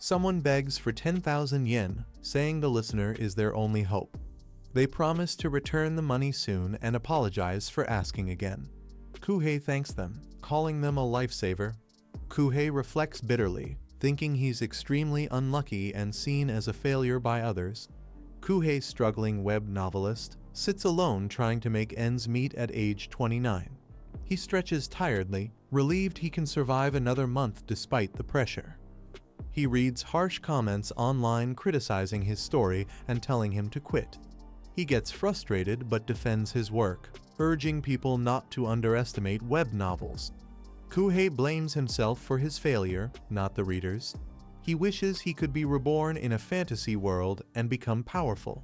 Someone begs for 10,000 yen, saying the listener is their only hope. They promise to return the money soon and apologize for asking again. Kuhei thanks them, calling them a lifesaver. Kuhei reflects bitterly, thinking he's extremely unlucky and seen as a failure by others. Kuhei, struggling web novelist, sits alone trying to make ends meet at age 29. He stretches tiredly, relieved he can survive another month despite the pressure. He reads harsh comments online criticizing his story and telling him to quit. He gets frustrated but defends his work, urging people not to underestimate web novels. Kuhei blames himself for his failure, not the readers. He wishes he could be reborn in a fantasy world and become powerful.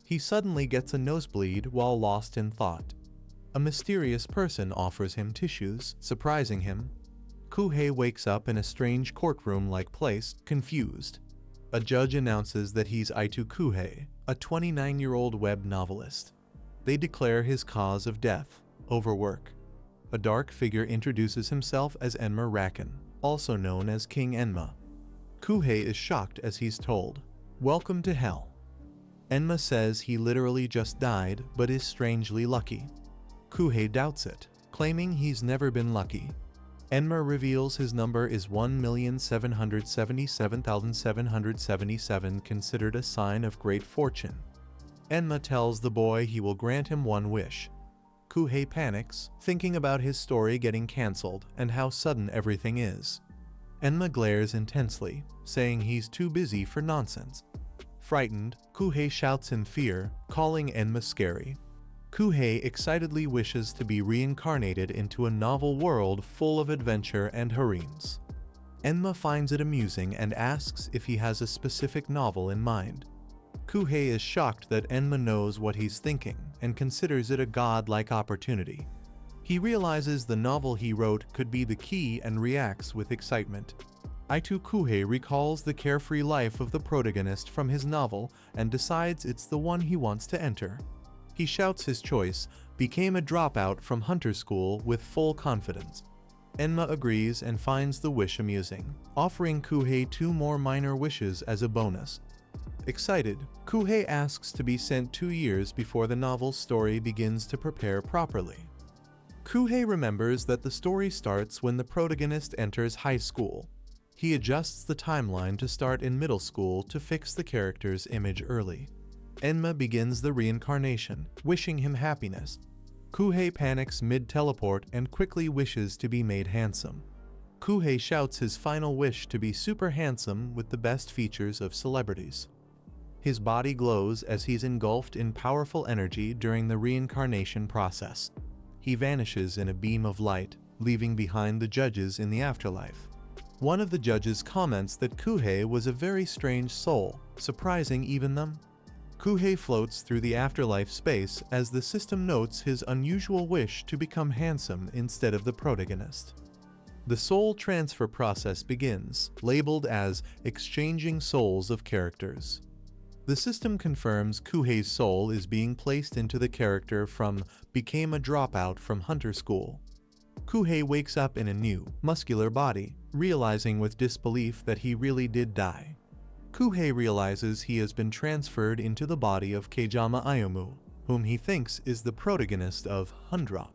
He suddenly gets a nosebleed while lost in thought. A mysterious person offers him tissues, surprising him. Kuhei wakes up in a strange courtroom-like place, confused. A judge announces that he's Itu Kuhei, a 29-year-old web novelist. They declare his cause of death, overwork. A dark figure introduces himself as Enma Raken, also known as King Enma. Kuhei is shocked as he's told, "Welcome to hell." Enma says he literally just died but is strangely lucky. Kuhei doubts it, claiming he's never been lucky. Enma reveals his number is 1,777,777, considered a sign of great fortune. Enma tells the boy he will grant him one wish. Kuhei panics, thinking about his story getting cancelled and how sudden everything is. Enma glares intensely, saying he's too busy for nonsense. Frightened, Kuhei shouts in fear, calling Enma scary. Kuhei excitedly wishes to be reincarnated into a novel world full of adventure and harems. Enma finds it amusing and asks if he has a specific novel in mind. Kuhei is shocked that Enma knows what he's thinking and considers it a godlike opportunity. He realizes the novel he wrote could be the key and reacts with excitement. Itu Kuhei recalls the carefree life of the protagonist from his novel and decides it's the one he wants to enter. He shouts his choice, became a dropout from hunter school with full confidence. Enma agrees and finds the wish amusing, offering Kuhei 2 more minor wishes as a bonus. Excited, Kuhei asks to be sent 2 years before the novel's story begins to prepare properly. Kuhei remembers that the story starts when the protagonist enters high school. He adjusts the timeline to start in middle school to fix the character's image early. Enma begins the reincarnation, wishing him happiness. Kuhei panics mid-teleport and quickly wishes to be made handsome. Kuhei shouts his final wish to be super handsome with the best features of celebrities. His body glows as he's engulfed in powerful energy during the reincarnation process. He vanishes in a beam of light, leaving behind the judges in the afterlife. One of the judges comments that Kuhei was a very strange soul, surprising even them. Kuhei floats through the afterlife space as the system notes his unusual wish to become handsome instead of the protagonist. The soul transfer process begins, labeled as exchanging souls of characters. The system confirms Kuhei's soul is being placed into the character from became a dropout from hunter school. Kuhei wakes up in a new, muscular body, realizing with disbelief that he really did die. Kuhei realizes he has been transferred into the body of Kejama Ayumu, whom he thinks is the protagonist of Hundrop.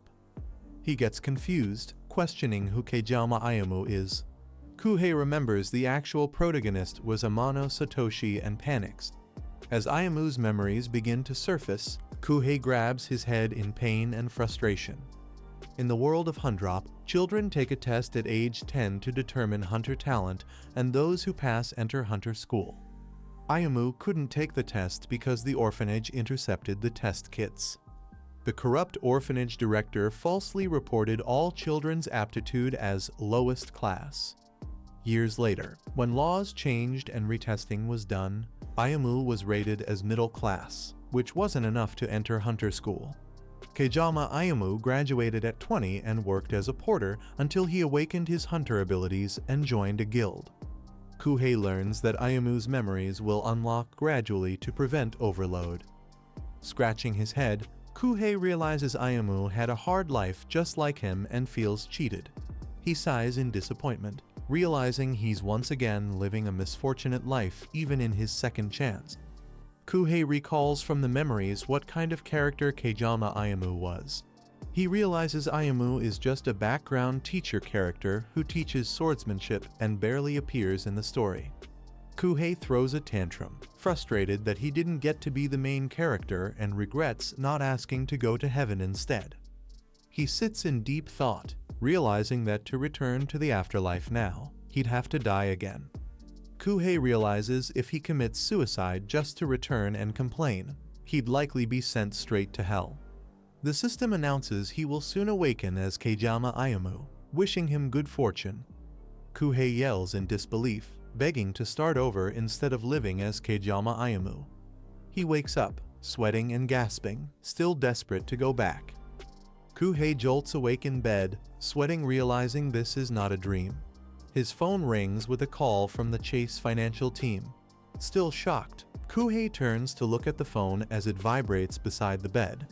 He gets confused, questioning who Kejama Ayumu is. Kuhei remembers the actual protagonist was Amano Satoshi and panics. As Ayumu's memories begin to surface, Kuhei grabs his head in pain and frustration. In the world of Hundrop, children take a test at age 10 to determine hunter talent, and those who pass enter hunter school. Ayumu couldn't take the test because the orphanage intercepted the test kits. The corrupt orphanage director falsely reported all children's aptitude as lowest class. Years later, when laws changed and retesting was done, Ayumu was rated as middle class, which wasn't enough to enter hunter school. Kejama Ayumu graduated at 20 and worked as a porter until he awakened his hunter abilities and joined a guild. Kuhei learns that Ayumu's memories will unlock gradually to prevent overload. Scratching his head, Kuhei realizes Ayumu had a hard life just like him and feels cheated. He sighs in disappointment. realizing he's once again living a misfortunate life even in his second chance. Kuhei recalls from the memories what kind of character Kejama Ayamu was. He realizes Ayamu is just a background teacher character who teaches swordsmanship and barely appears in the story. Kuhei throws a tantrum, frustrated that he didn't get to be the main character and regrets not asking to go to heaven instead. He sits in deep thought, realizing that to return to the afterlife now, he'd have to die again. Kuhei realizes if he commits suicide just to return and complain, he'd likely be sent straight to hell. The system announces he will soon awaken as Kejama Ayamu, wishing him good fortune. Kuhei yells in disbelief, begging to start over instead of living as Kejama Ayamu. He wakes up, sweating and gasping, still desperate to go back. Kuhei jolts awake in bed, sweating, realizing this is not a dream. His phone rings with a call from the Chase financial team. Still shocked, Kuhei turns to look at the phone as it vibrates beside the bed.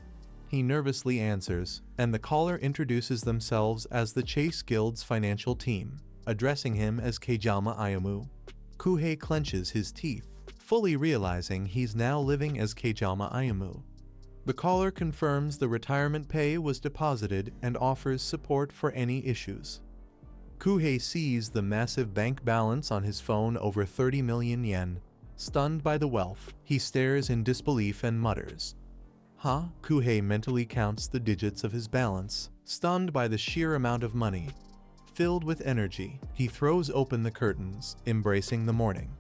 He nervously answers, and the caller introduces themselves as the Chase Guild's financial team, addressing him as Kejama Ayamu. Kuhei clenches his teeth, fully realizing he's now living as Kejama Ayamu. The caller confirms the retirement pay was deposited and offers support for any issues. Kuhei sees the massive bank balance on his phone, over 30 million yen. Stunned by the wealth, he stares in disbelief and mutters, "Huh?" Kuhei mentally counts the digits of his balance, stunned by the sheer amount of money. Filled with energy, he throws open the curtains, embracing the morning.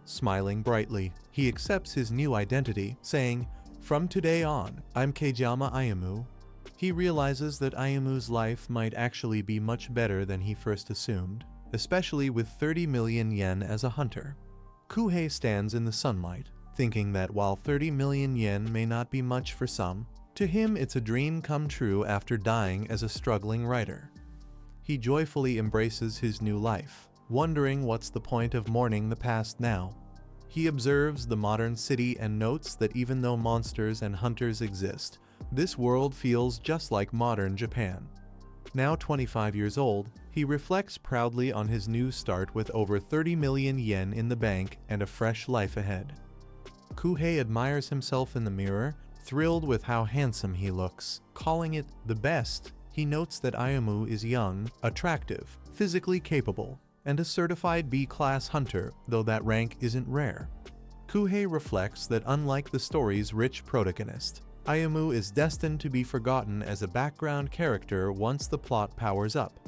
Smiling brightly, he accepts his new identity, saying, "From today on, I'm Kejama Ayamu." He realizes that Ayamu's life might actually be much better than he first assumed, especially with 30 million yen as a hunter. Kuhei stands in the sunlight, thinking that while 30 million yen may not be much for some, to him it's a dream come true after dying as a struggling writer. He joyfully embraces his new life, wondering what's the point of mourning the past now. He observes the modern city and notes that even though monsters and hunters exist, this world feels just like modern Japan. Now 25 years old, he reflects proudly on his new start with over 30 million yen in the bank and a fresh life ahead. Kuhei admires himself in the mirror, thrilled with how handsome he looks, calling it the best. He notes that Ayamu is young, attractive, physically capable, and a certified B-class hunter, though that rank isn't rare. Kuhei reflects that unlike the story's rich protagonist, Ayamu is destined to be forgotten as a background character once the plot powers up.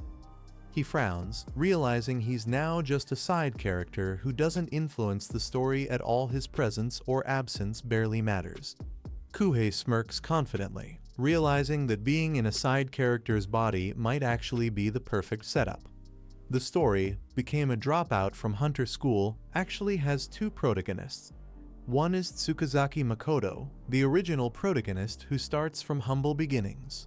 He frowns, realizing he's now just a side character who doesn't influence the story at all. His presence or absence barely matters. Kuhei smirks confidently, realizing that being in a side character's body might actually be the perfect setup. The story, became a dropout from Hunter School, actually has two protagonists. One is Tsukazaki Makoto, the original protagonist who starts from humble beginnings.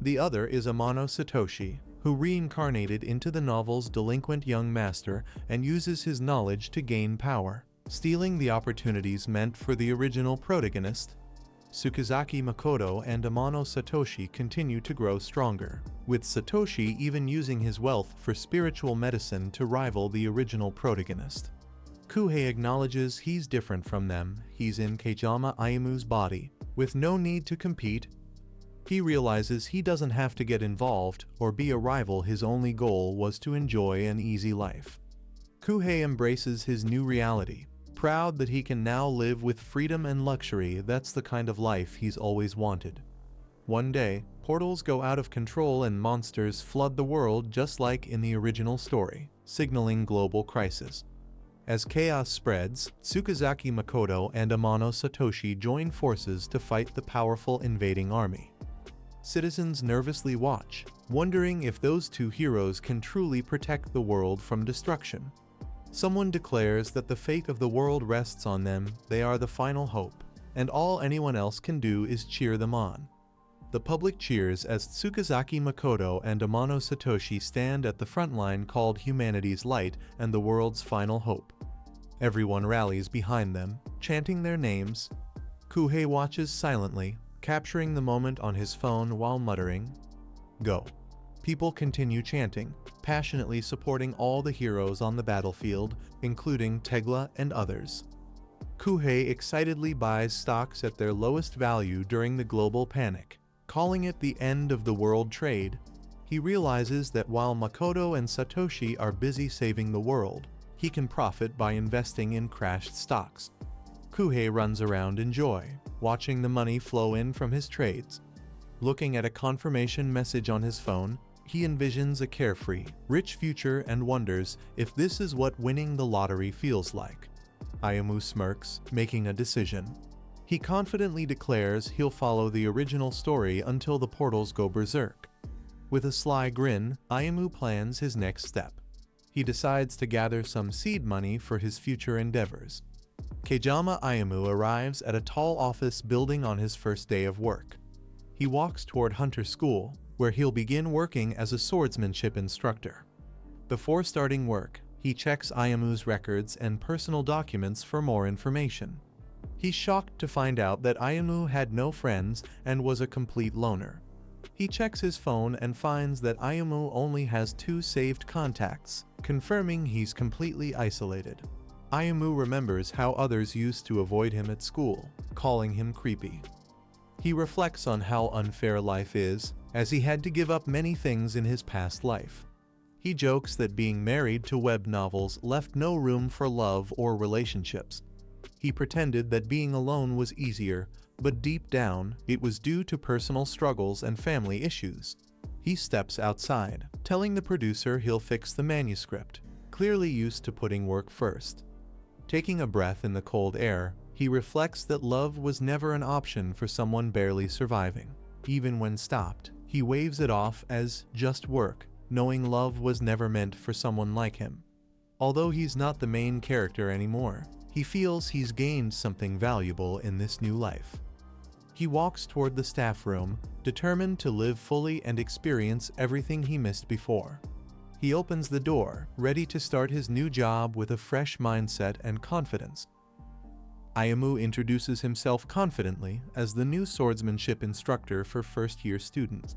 The other is Amano Satoshi, who reincarnated into the novel's delinquent young master and uses his knowledge to gain power, stealing the opportunities meant for the original protagonist. Tsukazaki Makoto and Amano Satoshi continue to grow stronger, with Satoshi even using his wealth for spiritual medicine to rival the original protagonist. Kuhei acknowledges he's different from them. He's in Kejama Ayamu's body, with no need to compete. He realizes he doesn't have to get involved or be a rival. His only goal was to enjoy an easy life. Kuhei embraces his new reality, proud that he can now live with freedom and luxury. That's the kind of life he's always wanted. One day, portals go out of control and monsters flood the world just like in the original story, signaling global crisis. As chaos spreads, Tsukazaki Makoto and Amano Satoshi join forces to fight the powerful invading army. Citizens nervously watch, wondering if those two heroes can truly protect the world from destruction. Someone declares that the fate of the world rests on them. They are the final hope, and all anyone else can do is cheer them on. The public cheers as Tsukazaki Makoto and Amano Satoshi stand at the front line called Humanity's Light and the World's Final Hope. Everyone rallies behind them, chanting their names. Kuhei watches silently, capturing the moment on his phone while muttering, "Go." People continue chanting, passionately supporting all the heroes on the battlefield, including Tegla and others. Kuhei excitedly buys stocks at their lowest value during the global panic, calling it the end of the world trade. He realizes that while Makoto and Satoshi are busy saving the world, he can profit by investing in crashed stocks. Kuhei runs around in joy, watching the money flow in from his trades. Looking at a confirmation message on his phone, he envisions a carefree, rich future and wonders if this is what winning the lottery feels like. Ayumu smirks, making a decision. He confidently declares he'll follow the original story until the portals go berserk. With a sly grin, Ayumu plans his next step. He decides to gather some seed money for his future endeavors. Kejama Ayumu arrives at a tall office building on his first day of work. He walks toward Hunter School, where he'll begin working as a swordsmanship instructor. Before starting work, he checks Ayumu's records and personal documents for more information. He's shocked to find out that Ayumu had no friends and was a complete loner. He checks his phone and finds that Ayumu only has 2 saved contacts, confirming he's completely isolated. Ayumu remembers how others used to avoid him at school, calling him creepy. He reflects on how unfair life is, as he had to give up many things in his past life. He jokes that being married to web novels left no room for love or relationships. He pretended that being alone was easier, but deep down, it was due to personal struggles and family issues. He steps outside, telling the producer he'll fix the manuscript, clearly used to putting work first. Taking a breath in the cold air, he reflects that love was never an option for someone barely surviving. Even when stopped, he waves it off as just work, knowing love was never meant for someone like him. Although he's not the main character anymore, he feels he's gained something valuable in this new life. He walks toward the staff room, determined to live fully and experience everything he missed before. He opens the door, ready to start his new job with a fresh mindset and confidence. Ayumu introduces himself confidently as the new swordsmanship instructor for first-year students.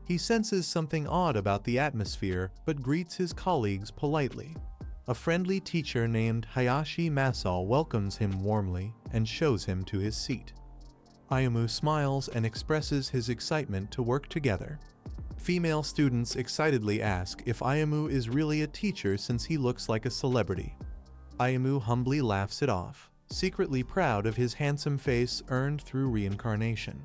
He senses something odd about the atmosphere, but greets his colleagues politely. A friendly teacher named Hayashi Masao welcomes him warmly and shows him to his seat. Ayumu smiles and expresses his excitement to work together. Female students excitedly ask if Ayumu is really a teacher since he looks like a celebrity. Ayumu humbly laughs it off, secretly proud of his handsome face earned through reincarnation.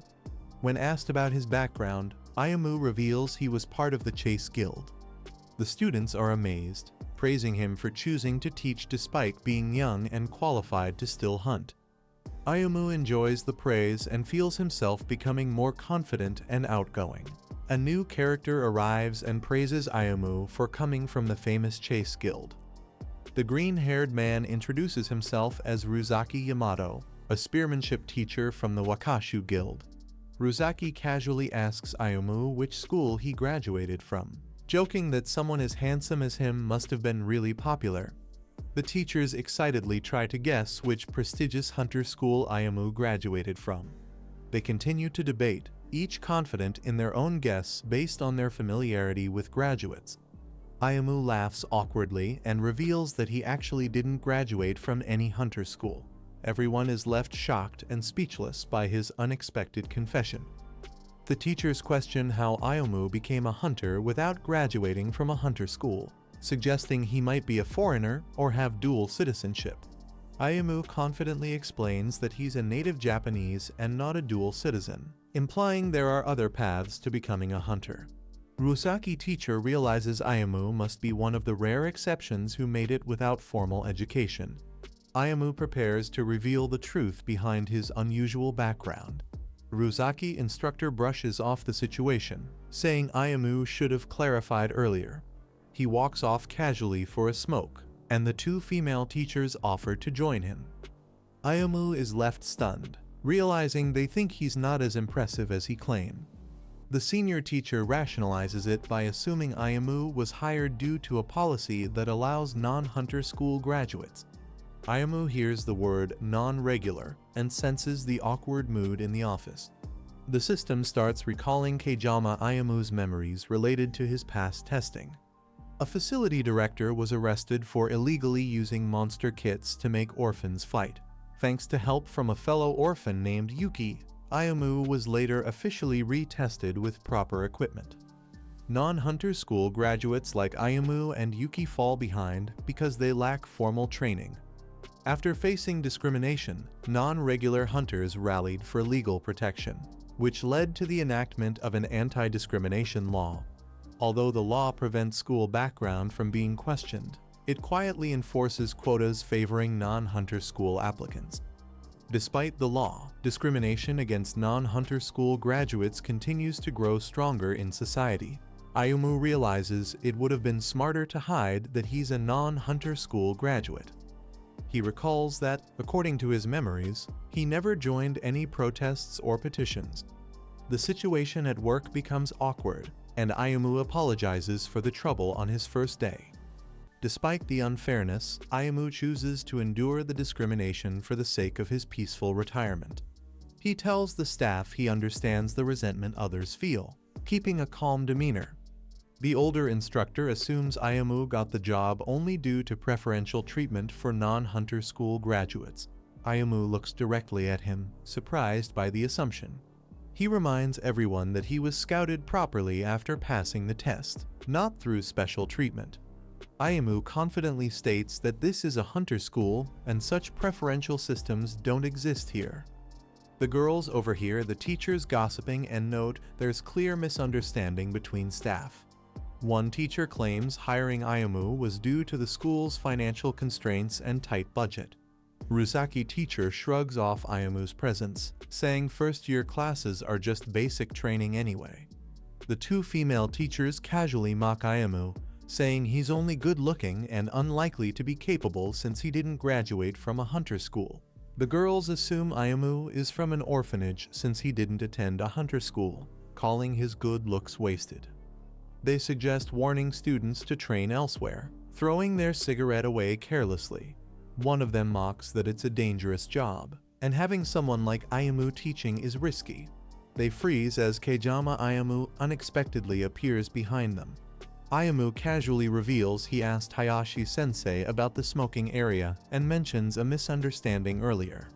When asked about his background, Ayumu reveals he was part of the Chase Guild. The students are amazed, praising him for choosing to teach despite being young and qualified to still hunt. Ayumu enjoys the praise and feels himself becoming more confident and outgoing. A new character arrives and praises Ayumu for coming from the famous Chase Guild. The green-haired man introduces himself as Ruzaki Yamato, a spearmanship teacher from the Wakashu Guild. Ruzaki casually asks Ayumu which school he graduated from, joking that someone as handsome as him must have been really popular. The teachers excitedly try to guess which prestigious hunter school Ayumu graduated from. They continue to debate, each confident in their own guess based on their familiarity with graduates. Ayumu laughs awkwardly and reveals that he actually didn't graduate from any hunter school. Everyone is left shocked and speechless by his unexpected confession. The teachers question how Ayumu became a hunter without graduating from a hunter school, suggesting he might be a foreigner or have dual citizenship. Ayumu confidently explains that he's a native Japanese and not a dual citizen, implying there are other paths to becoming a hunter. Ruzaki teacher realizes Ayumu must be one of the rare exceptions who made it without formal education. Ayumu prepares to reveal the truth behind his unusual background. Ruzaki instructor brushes off the situation, saying Ayumu should have clarified earlier. He walks off casually for a smoke, and the 2 female teachers offer to join him. Ayumu is left stunned, realizing they think he's not as impressive as he claimed. The senior teacher rationalizes it by assuming Ayumu was hired due to a policy that allows non-hunter school graduates. Ayumu hears the word non-regular and senses the awkward mood in the office. The system starts recalling Kejama Ayamu's memories related to his past testing. A facility director was arrested for illegally using monster kits to make orphans fight. Thanks to help from a fellow orphan named Yuki, Ayamu was later officially retested with proper equipment. Non-hunter school graduates like Ayamu and Yuki fall behind because they lack formal training. After facing discrimination, non-regular hunters rallied for legal protection, which led to the enactment of an anti-discrimination law. Although the law prevents school background from being questioned, it quietly enforces quotas favoring non-hunter school applicants. Despite the law, discrimination against non-hunter school graduates continues to grow stronger in society. Ayamu realizes it would have been smarter to hide that he's a non-hunter school graduate. He recalls that, according to his memories, he never joined any protests or petitions. The situation at work becomes awkward, and Ayamu apologizes for the trouble on his first day. Despite the unfairness, Ayamu chooses to endure the discrimination for the sake of his peaceful retirement. He tells the staff he understands the resentment others feel, keeping a calm demeanor. The older instructor assumes Ayamu got the job only due to preferential treatment for non-hunter school graduates. Ayamu looks directly at him, surprised by the assumption. He reminds everyone that he was scouted properly after passing the test, not through special treatment. Ayamu confidently states that this is a hunter school and such preferential systems don't exist here. The girls overhear the teachers gossiping and note there's clear misunderstanding between staff. One teacher claims hiring Ayamu was due to the school's financial constraints and tight budget. Rusaki teacher shrugs off Ayamu's presence, saying first-year classes are just basic training anyway. The two female teachers casually mock Ayamu, saying he's only good-looking and unlikely to be capable since he didn't graduate from a hunter school. The girls assume Ayamu is from an orphanage since he didn't attend a hunter school, calling his good looks wasted. They suggest warning students to train elsewhere, throwing their cigarette away carelessly. One of them mocks that it's a dangerous job, and having someone like Ayamu teaching is risky. They freeze as Kejama Ayamu unexpectedly appears behind them. Ayamu casually reveals he asked Hayashi-sensei about the smoking area and mentions a misunderstanding earlier.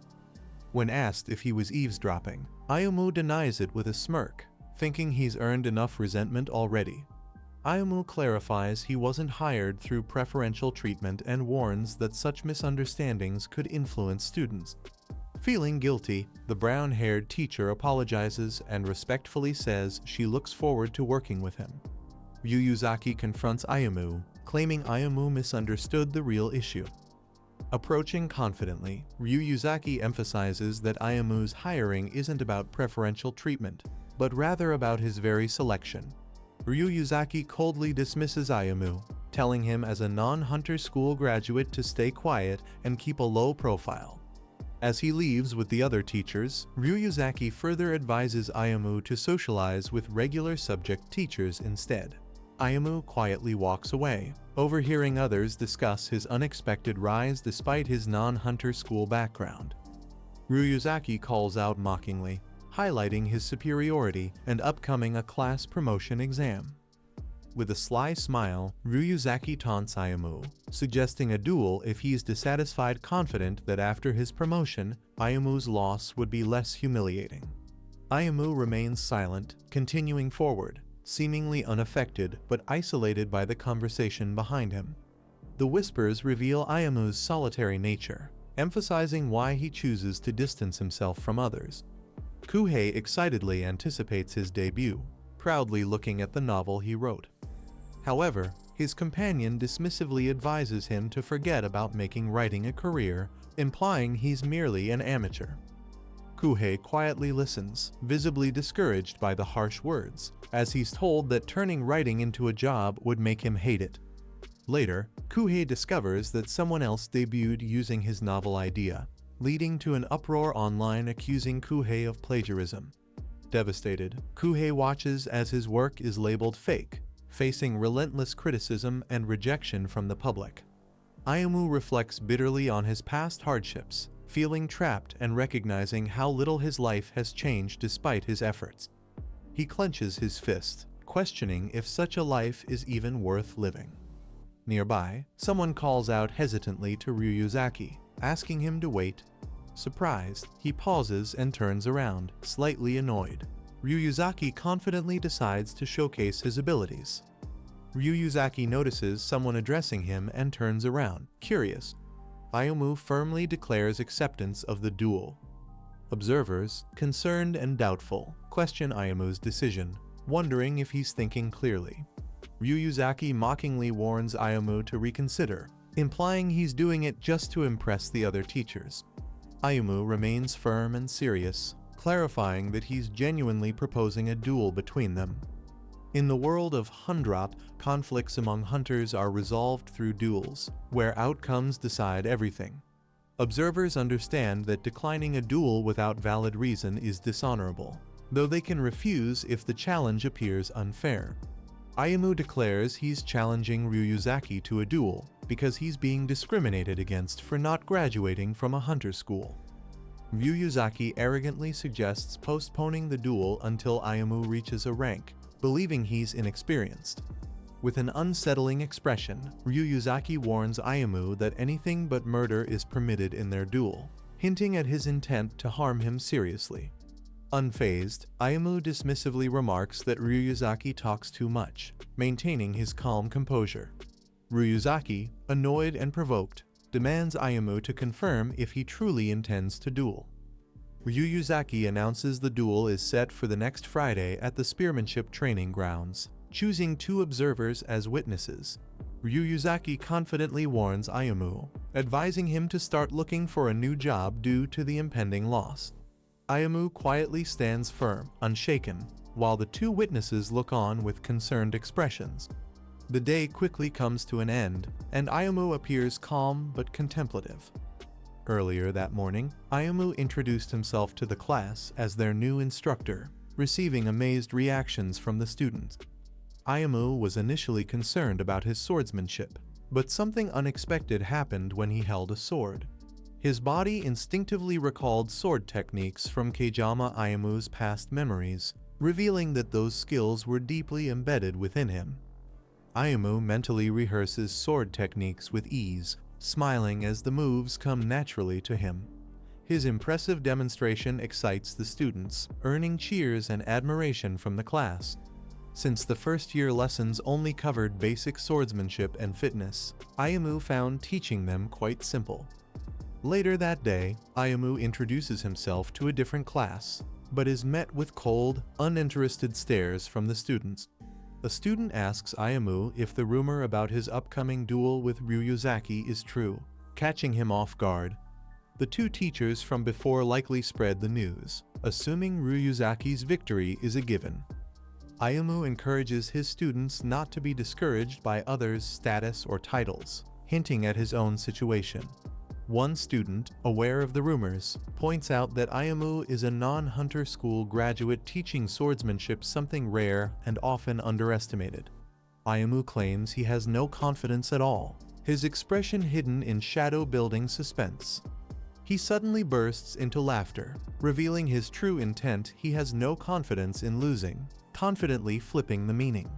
When asked if he was eavesdropping, Ayamu denies it with a smirk, thinking he's earned enough resentment already. Ayamu clarifies he wasn't hired through preferential treatment and warns that such misunderstandings could influence students. Feeling guilty, the brown-haired teacher apologizes and respectfully says she looks forward to working with him. Ryuzaki confronts Ayamu, claiming Ayamu misunderstood the real issue. Approaching confidently, Ryuzaki emphasizes that Ayamu's hiring isn't about preferential treatment, but rather about his very selection. Ryuzaki coldly dismisses Ayamu, telling him as a non-hunter school graduate to stay quiet and keep a low profile. As he leaves with the other teachers, Ryuzaki further advises Ayamu to socialize with regular subject teachers instead. Ayamu quietly walks away, overhearing others discuss his unexpected rise despite his non-hunter school background. Ryuzaki calls out mockingly, highlighting his superiority and upcoming a class promotion exam. With a sly smile, Ryuzaki taunts Ayamu, suggesting a duel if he's dissatisfied, confident that after his promotion, Ayamu's loss would be less humiliating. Ayamu remains silent, continuing forward, seemingly unaffected but isolated by the conversation behind him. The whispers reveal Ayamu's solitary nature, emphasizing why he chooses to distance himself from others. Kuhei excitedly anticipates his debut, proudly looking at the novel he wrote. However, his companion dismissively advises him to forget about making writing a career, implying he's merely an amateur. Kuhei quietly listens, visibly discouraged by the harsh words, as he's told that turning writing into a job would make him hate it. Later, Kuhei discovers that someone else debuted using his novel idea, leading to an uproar online accusing Kuhei of plagiarism. Devastated, Kuhei watches as his work is labeled fake, facing relentless criticism and rejection from the public. Ayamu reflects bitterly on his past hardships, feeling trapped and recognizing how little his life has changed despite his efforts. He clenches his fist, questioning if such a life is even worth living. Nearby, someone calls out hesitantly to Ryuzaki, asking him to wait. Surprised, he pauses and turns around, slightly annoyed. Ryuzaki confidently decides to showcase his abilities. Ryuzaki notices someone addressing him and turns around, curious. Ayumu firmly declares acceptance of the duel. Observers, concerned and doubtful, question Ayumu's decision, wondering if he's thinking clearly. Ryuzaki mockingly warns Ayumu to reconsider, implying he's doing it just to impress the other teachers. Ayumu remains firm and serious, clarifying that he's genuinely proposing a duel between them. In the world of Hundrop, conflicts among hunters are resolved through duels, where outcomes decide everything. Observers understand that declining a duel without valid reason is dishonorable, though they can refuse if the challenge appears unfair. Ayumu declares he's challenging Ryuzaki to a duel because he's being discriminated against for not graduating from a hunter school. Ryuzaki arrogantly suggests postponing the duel until Ayumu reaches a rank, believing he's inexperienced. With an unsettling expression, Ryuzaki warns Ayumu that anything but murder is permitted in their duel, hinting at his intent to harm him seriously. Unfazed, Ayumu dismissively remarks that Ryuzaki talks too much, maintaining his calm composure. Ryuzaki, annoyed and provoked, demands Ayumu to confirm if he truly intends to duel. Ryuzaki announces the duel is set for the next Friday at the spearmanship training grounds, choosing 2 observers as witnesses. Ryuzaki confidently warns Ayumu, advising him to start looking for a new job due to the impending loss. Ayumu quietly stands firm, unshaken, while the 2 witnesses look on with concerned expressions. The day quickly comes to an end, and Ayumu appears calm but contemplative. Earlier that morning, Ayumu introduced himself to the class as their new instructor, receiving amazed reactions from the students. Ayumu was initially concerned about his swordsmanship, but something unexpected happened when he held a sword. His body instinctively recalled sword techniques from Kejama Ayumu's past memories, revealing that those skills were deeply embedded within him. Ayumu mentally rehearses sword techniques with ease, smiling as the moves come naturally to him. His impressive demonstration excites the students, earning cheers and admiration from the class. Since the first-year lessons only covered basic swordsmanship and fitness, Ayumu found teaching them quite simple. Later that day, Ayumu introduces himself to a different class, but is met with cold, uninterested stares from the students. A student asks Ayumu if the rumor about his upcoming duel with Ryuzaki is true, catching him off guard. The 2 teachers from before likely spread the news, assuming Ryuzaki's victory is a given. Ayumu encourages his students not to be discouraged by others' status or titles, hinting at his own situation. One student, aware of the rumors, points out that Ayumu is a non-hunter school graduate teaching swordsmanship, something rare and often underestimated. Ayumu claims he has no confidence at all, his expression hidden in shadow-building suspense. He suddenly bursts into laughter, revealing his true intent: he has no confidence in losing, confidently flipping the meaning.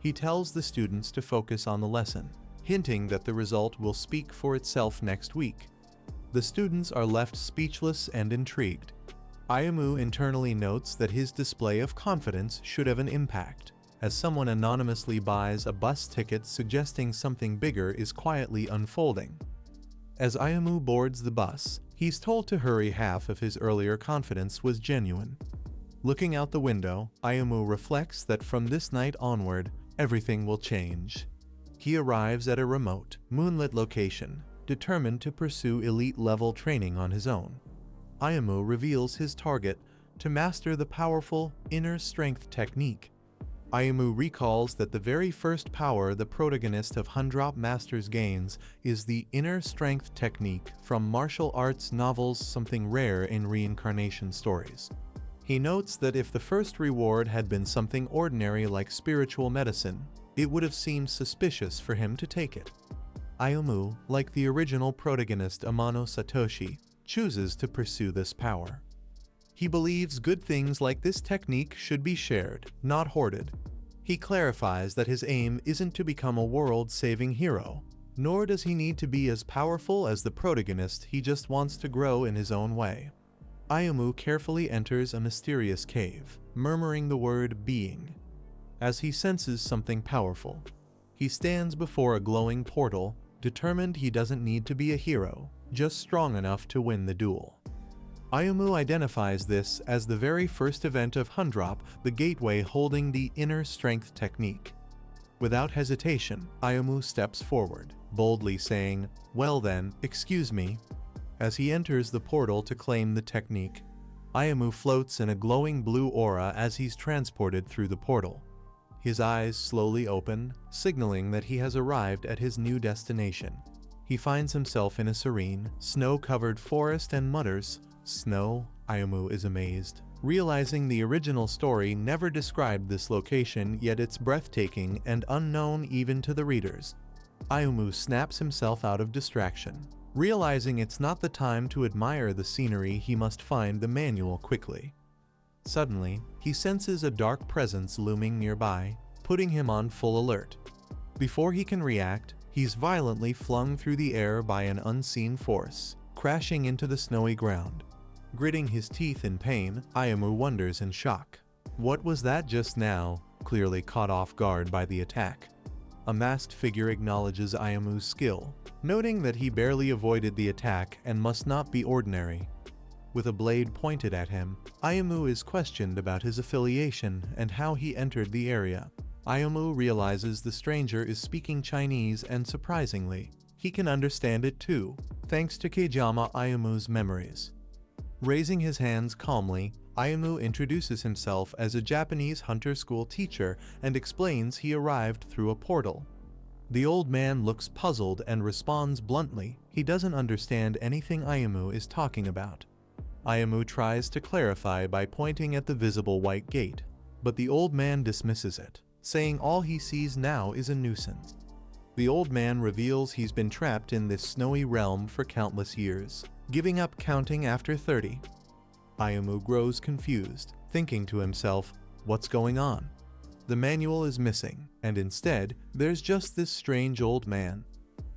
He tells the students to focus on the lesson, hinting that the result will speak for itself next week. The students are left speechless and intrigued. Ayumu internally notes that his display of confidence should have an impact, as someone anonymously buys a bus ticket suggesting something bigger is quietly unfolding. As Ayumu boards the bus, he's told to hurry. Half of his earlier confidence was genuine. Looking out the window, Ayumu reflects that from this night onward, everything will change. He arrives at a remote, moonlit location, determined to pursue elite-level training on his own. Ayumu reveals his target: to master the powerful inner strength technique. Ayumu recalls that the very first power the protagonist of Hundrop Masters gains is the inner strength technique from martial arts novels, something rare in reincarnation stories. He notes that if the first reward had been something ordinary like spiritual medicine, it would have seemed suspicious for him to take it. Ayumu, like the original protagonist Amano Satoshi, chooses to pursue this power. He believes good things like this technique should be shared, not hoarded. He clarifies that his aim isn't to become a world-saving hero, nor does he need to be as powerful as the protagonist, he just wants to grow in his own way. Ayumu carefully enters a mysterious cave, murmuring the word being. As he senses something powerful, he stands before a glowing portal, determined he doesn't need to be a hero, just strong enough to win the duel. Ayumu identifies this as the very first event of Hundrop, the gateway holding the inner strength technique. Without hesitation, Ayumu steps forward, boldly saying, "Well then, excuse me." As he enters the portal to claim the technique, Ayumu floats in a glowing blue aura as he's transported through the portal. His eyes slowly open, signaling that he has arrived at his new destination. He finds himself in a serene, snow-covered forest and mutters, "Snow?" Ayumu is amazed, realizing the original story never described this location, yet it's breathtaking and unknown even to the readers. Ayumu snaps himself out of distraction. Realizing it's not the time to admire the scenery, he must find the manual quickly. Suddenly, he senses a dark presence looming nearby, putting him on full alert. Before he can react, he's violently flung through the air by an unseen force, crashing into the snowy ground. Gritting his teeth in pain, Ayumu wonders in shock. What was that just now? Clearly caught off guard by the attack. A masked figure acknowledges Ayumu's skill, noting that he barely avoided the attack and must not be ordinary. With a blade pointed at him, Ayumu is questioned about his affiliation and how he entered the area. Ayumu realizes the stranger is speaking Chinese and surprisingly, he can understand it too, thanks to Kejama Ayumu's memories. Raising his hands calmly, Ayumu introduces himself as a Japanese hunter school teacher and explains he arrived through a portal. The old man looks puzzled and responds bluntly, he doesn't understand anything Ayumu is talking about. Ayumu tries to clarify by pointing at the visible white gate, but the old man dismisses it, saying all he sees now is a nuisance. The old man reveals he's been trapped in this snowy realm for countless years, giving up counting after 30. Ayumu grows confused, thinking to himself, what's going on? The manual is missing, and instead, there's just this strange old man.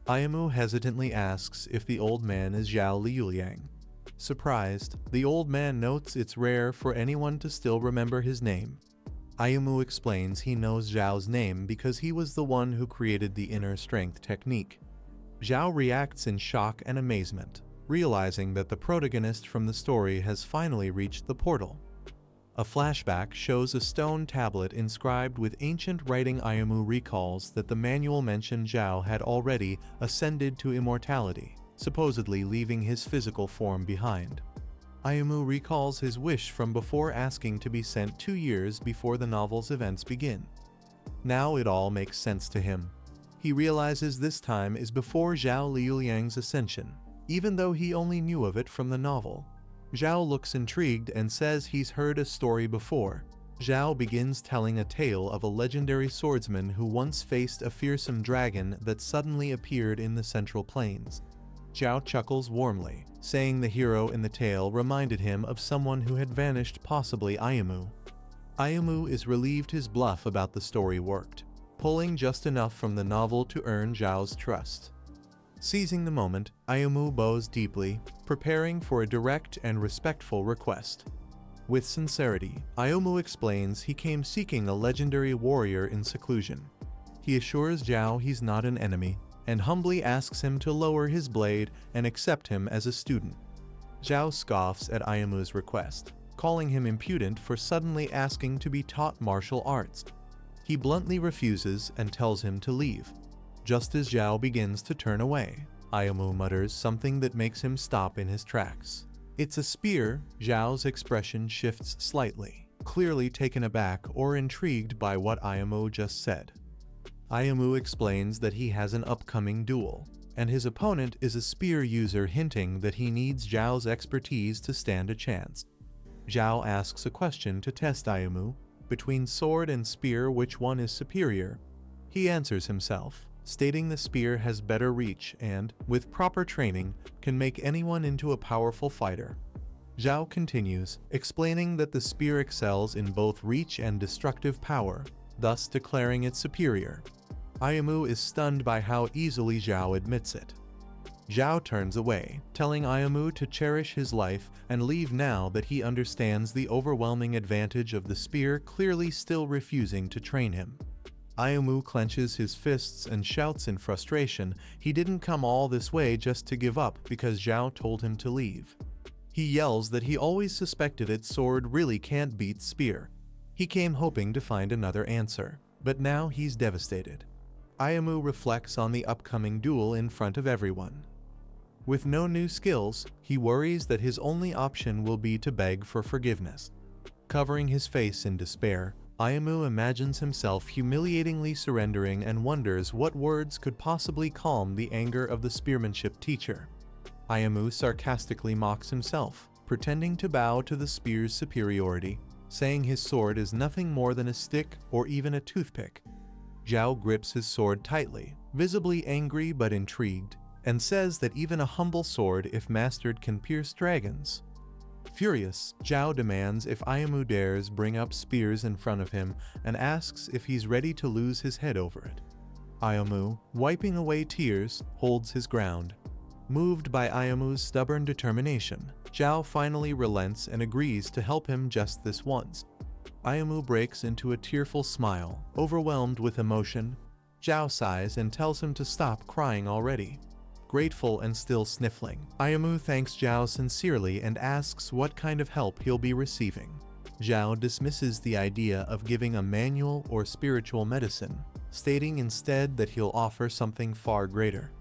Ayumu hesitantly asks if the old man is Zhao Liuliang. Surprised, the old man notes it's rare for anyone to still remember his name. Ayumu explains he knows Zhao's name because he was the one who created the inner strength technique. Zhao reacts in shock and amazement, realizing that the protagonist from the story has finally reached the portal. A flashback shows a stone tablet inscribed with ancient writing. Ayumu recalls that the manual mentioned Zhao had already ascended to immortality, supposedly leaving his physical form behind. Ayumu recalls his wish from before, asking to be sent 2 years before the novel's events begin. Now it all makes sense to him. He realizes this time is before Zhao Liuliang's ascension, even though he only knew of it from the novel. Zhao looks intrigued and says he's heard a story before. Zhao begins telling a tale of a legendary swordsman who once faced a fearsome dragon that suddenly appeared in the Central Plains. Zhao chuckles warmly, saying the hero in the tale reminded him of someone who had vanished, possibly Ayumu. Ayumu is relieved his bluff about the story worked, pulling just enough from the novel to earn Zhao's trust. Seizing the moment, Ayumu bows deeply, preparing for a direct and respectful request. With sincerity, Ayumu explains he came seeking a legendary warrior in seclusion. He assures Zhao he's not an enemy, and humbly asks him to lower his blade and accept him as a student. Zhao scoffs at Ayumu's request, calling him impudent for suddenly asking to be taught martial arts. He bluntly refuses and tells him to leave. Just as Zhao begins to turn away, Ayumu mutters something that makes him stop in his tracks. It's a spear. Zhao's expression shifts slightly, clearly taken aback or intrigued by what Ayumu just said. Ayumu explains that he has an upcoming duel, and his opponent is a spear user, hinting that he needs Zhao's expertise to stand a chance. Zhao asks a question to test Ayumu. Between sword and spear, which one is superior? He answers himself, stating the spear has better reach and, with proper training, can make anyone into a powerful fighter. Zhao continues, explaining that the spear excels in both reach and destructive power, thus declaring it superior. Ayamu is stunned by how easily Zhao admits it. Zhao turns away, telling Ayamu to cherish his life and leave now that he understands the overwhelming advantage of the spear, clearly still refusing to train him. Ayamu clenches his fists and shouts in frustration he didn't come all this way just to give up because Zhao told him to leave. He yells that he always suspected its sword really can't beat spear. He came hoping to find another answer, but now he's devastated. Ayamu reflects on the upcoming duel in front of everyone. With no new skills, he worries that his only option will be to beg for forgiveness. Covering his face in despair, Ayamu imagines himself humiliatingly surrendering and wonders what words could possibly calm the anger of the spearmanship teacher. Ayamu sarcastically mocks himself, pretending to bow to the spear's superiority, saying his sword is nothing more than a stick or even a toothpick. Zhao grips his sword tightly, visibly angry but intrigued, and says that even a humble sword, if mastered, can pierce dragons. Furious, Zhao demands if Ayamu dares bring up spears in front of him and asks if he's ready to lose his head over it. Ayamu, wiping away tears, holds his ground. Moved by Ayamu's stubborn determination, Zhao finally relents and agrees to help him just this once. Ayamu breaks into a tearful smile, overwhelmed with emotion. Zhao sighs and tells him to stop crying already. Grateful and still sniffling, Ayamu thanks Zhao sincerely and asks what kind of help he'll be receiving. Zhao dismisses the idea of giving a manual or spiritual medicine, stating instead that he'll offer something far greater.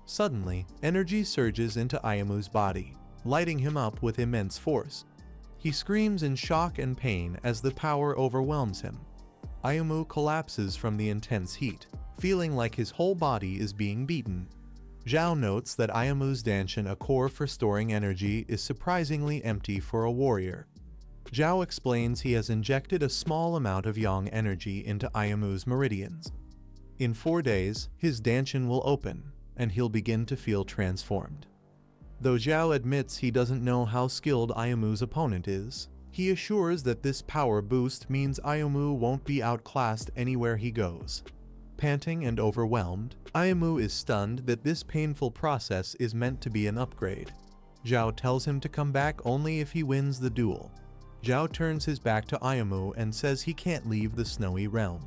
Suddenly, energy surges into Ayamu's body, lighting him up with immense force. He screams in shock and pain as the power overwhelms him. Ayamu collapses from the intense heat, feeling like his whole body is being beaten. Zhao notes that Ayamu's Danshin, a core for storing energy, is surprisingly empty for a warrior. Zhao explains he has injected a small amount of yang energy into Ayamu's meridians. In 4 days, his Danshin will open, and he'll begin to feel transformed. Though Zhao admits he doesn't know how skilled Ayamu's opponent is, he assures that this power boost means Ayamu won't be outclassed anywhere he goes. Panting and overwhelmed, Ayamu is stunned that this painful process is meant to be an upgrade. Zhao tells him to come back only if he wins the duel. Zhao turns his back to Ayamu and says he can't leave the snowy realm.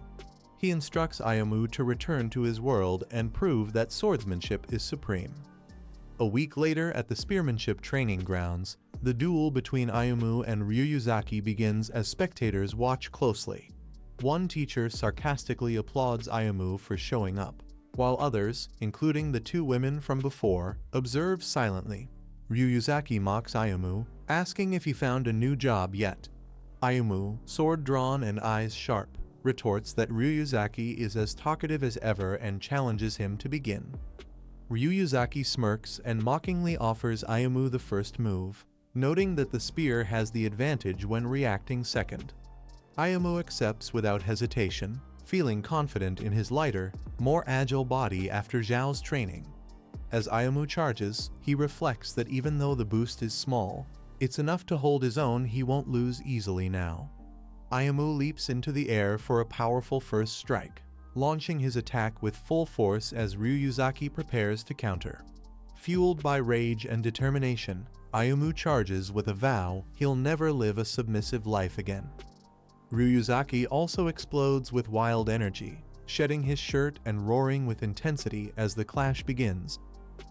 He instructs Ayamu to return to his world and prove that swordsmanship is supreme. A week later at the spearmanship training grounds, the duel between Ayamu and Ryuzaki begins as spectators watch closely. One teacher sarcastically applauds Ayamu for showing up, while others, including the 2 women from before, observe silently. Ryuzaki mocks Ayamu, asking if he found a new job yet. Ayamu, sword drawn and eyes sharp, retorts that Ryuzaki is as talkative as ever and challenges him to begin. Ryuzaki smirks and mockingly offers Ayamu the first move, noting that the spear has the advantage when reacting second. Ayamu accepts without hesitation, feeling confident in his lighter, more agile body after Zhao's training. As Ayamu charges, he reflects that even though the boost is small, it's enough to hold his own. He won't lose easily now. Ayamu leaps into the air for a powerful first strike, launching his attack with full force as Ryuzaki prepares to counter. Fueled by rage and determination, Ayamu charges with a vow he'll never live a submissive life again. Ryuzaki also explodes with wild energy, shedding his shirt and roaring with intensity as the clash begins.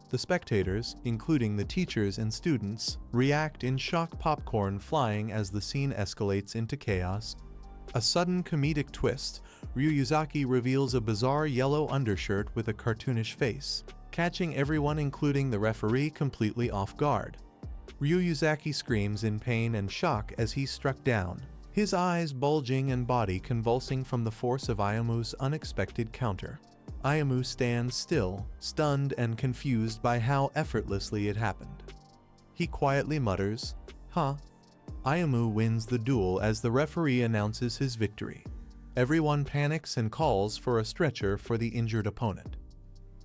The spectators, including the teachers and students, react in shock, popcorn flying as the scene escalates into chaos. A sudden comedic twist, Ryuzaki reveals a bizarre yellow undershirt with a cartoonish face, catching everyone including the referee completely off guard. Ryuzaki screams in pain and shock as he's struck down, his eyes bulging and body convulsing from the force of Ayamu's unexpected counter. Ayamu stands still, stunned and confused by how effortlessly it happened. He quietly mutters, "Huh?" Ayamu wins the duel as the referee announces his victory. Everyone panics and calls for a stretcher for the injured opponent.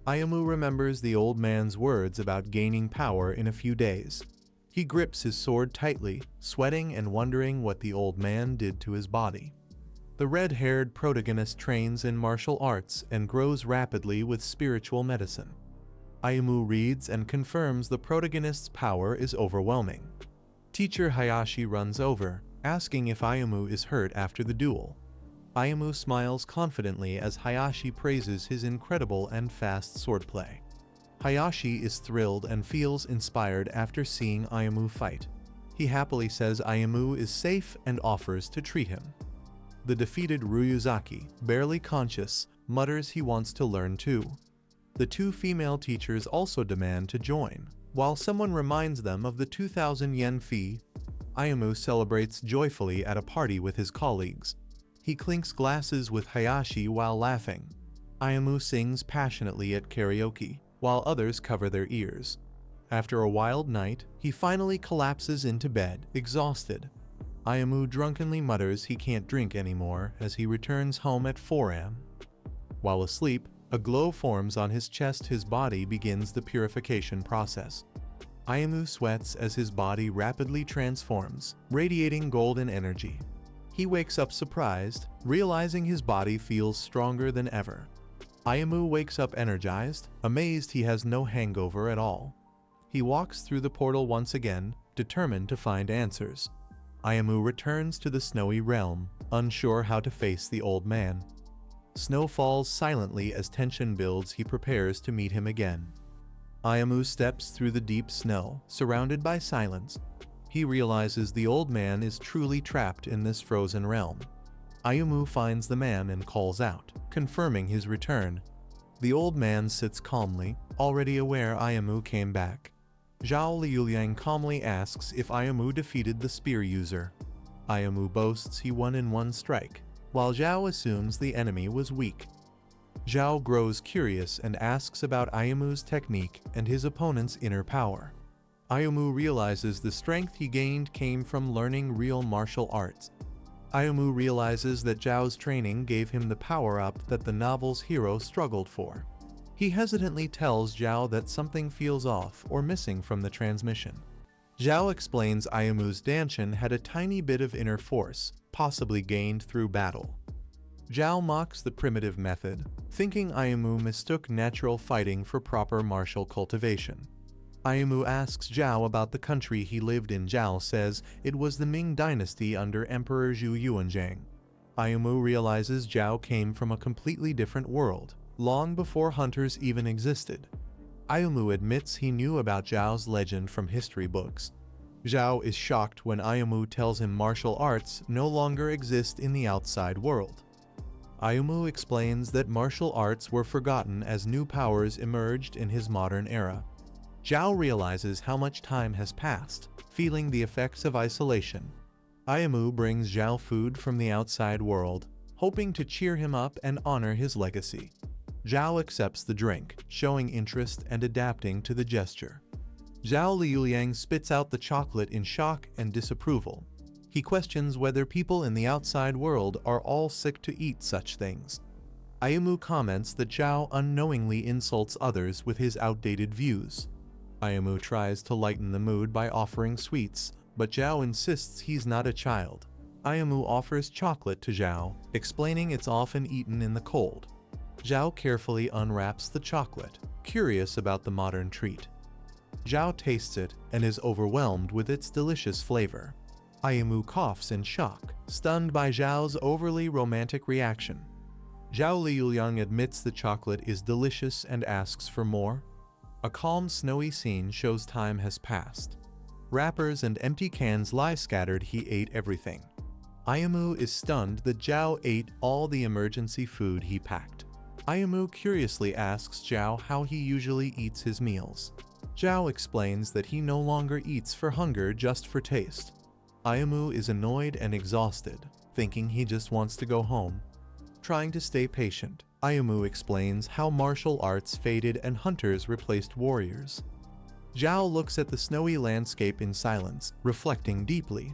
Ayamu remembers the old man's words about gaining power in a few days. He grips his sword tightly, sweating and wondering what the old man did to his body. The red-haired protagonist trains in martial arts and grows rapidly with spiritual medicine. Ayamu reads and confirms the protagonist's power is overwhelming. Teacher Hayashi runs over, asking if Ayamu is hurt after the duel. Ayamu smiles confidently as Hayashi praises his incredible and fast swordplay. Hayashi is thrilled and feels inspired after seeing Ayamu fight. He happily says Ayamu is safe and offers to treat him. The defeated Ryuzaki, barely conscious, mutters he wants to learn too. The two female teachers also demand to join, while someone reminds them of the 2,000 yen fee. Ayamu celebrates joyfully at a party with his colleagues. He clinks glasses with Hayashi while laughing. Ayamu sings passionately at karaoke, while others cover their ears. After a wild night, he finally collapses into bed, exhausted. Ayamu drunkenly mutters he can't drink anymore as he returns home at 4 a.m. While asleep, a glow forms on his chest. His body begins the purification process. Ayamu sweats as his body rapidly transforms, radiating golden energy. He wakes up surprised, realizing his body feels stronger than ever. Ayamu wakes up energized, amazed he has no hangover at all. He walks through the portal once again, determined to find answers. Ayamu returns to the snowy realm, unsure how to face the old man. Snow falls silently as tension builds. He prepares to meet him again. Ayamu steps through the deep snow, surrounded by silence. He realizes the old man is truly trapped in this frozen realm. Ayamu finds the man and calls out, confirming his return. The old man sits calmly, already aware Ayamu came back. Zhao Liuliang calmly asks if Ayamu defeated the spear user. Ayamu boasts he won in one strike, while Zhao assumes the enemy was weak. Zhao grows curious and asks about Ayamu's technique and his opponent's inner power. Ayamu realizes the strength he gained came from learning real martial arts. Ayamu realizes that Zhao's training gave him the power-up that the novel's hero struggled for. He hesitantly tells Zhao that something feels off or missing from the transmission. Zhao explains Ayamu's Danshin had a tiny bit of inner force, possibly gained through battle. Zhao mocks the primitive method, thinking Ayamu mistook natural fighting for proper martial cultivation. Ayamu asks Zhao about the country he lived in. Zhao says it was the Ming dynasty under Emperor Zhu Yuanzhang. Ayamu realizes Zhao came from a completely different world, long before hunters even existed. Ayamu admits he knew about Zhao's legend from history books. Zhao is shocked when Ayamu tells him martial arts no longer exist in the outside world. Ayamu explains that martial arts were forgotten as new powers emerged in his modern era. Zhao realizes how much time has passed, feeling the effects of isolation. Ayamu brings Zhao food from the outside world, hoping to cheer him up and honor his legacy. Zhao accepts the drink, showing interest and adapting to the gesture. Zhao Liuliang spits out the chocolate in shock and disapproval. He questions whether people in the outside world are all sick to eat such things. Ayamu comments that Zhao unknowingly insults others with his outdated views. Ayamu tries to lighten the mood by offering sweets, but Zhao insists he's not a child. Ayamu offers chocolate to Zhao, explaining it's often eaten in the cold. Zhao carefully unwraps the chocolate, curious about the modern treat. Zhao tastes it and is overwhelmed with its delicious flavor. Ayamu coughs in shock, stunned by Zhao's overly romantic reaction. Zhao Liuliang admits the chocolate is delicious and asks for more. A calm, snowy scene shows time has passed. Wrappers and empty cans lie scattered. He ate everything. Ayamu is stunned that Zhao ate all the emergency food he packed. Ayamu curiously asks Zhao how he usually eats his meals. Zhao explains that he no longer eats for hunger, just for taste. Ayamu is annoyed and exhausted, thinking he just wants to go home. Trying to stay patient, Ayamu explains how martial arts faded and hunters replaced warriors. Zhao looks at the snowy landscape in silence, reflecting deeply.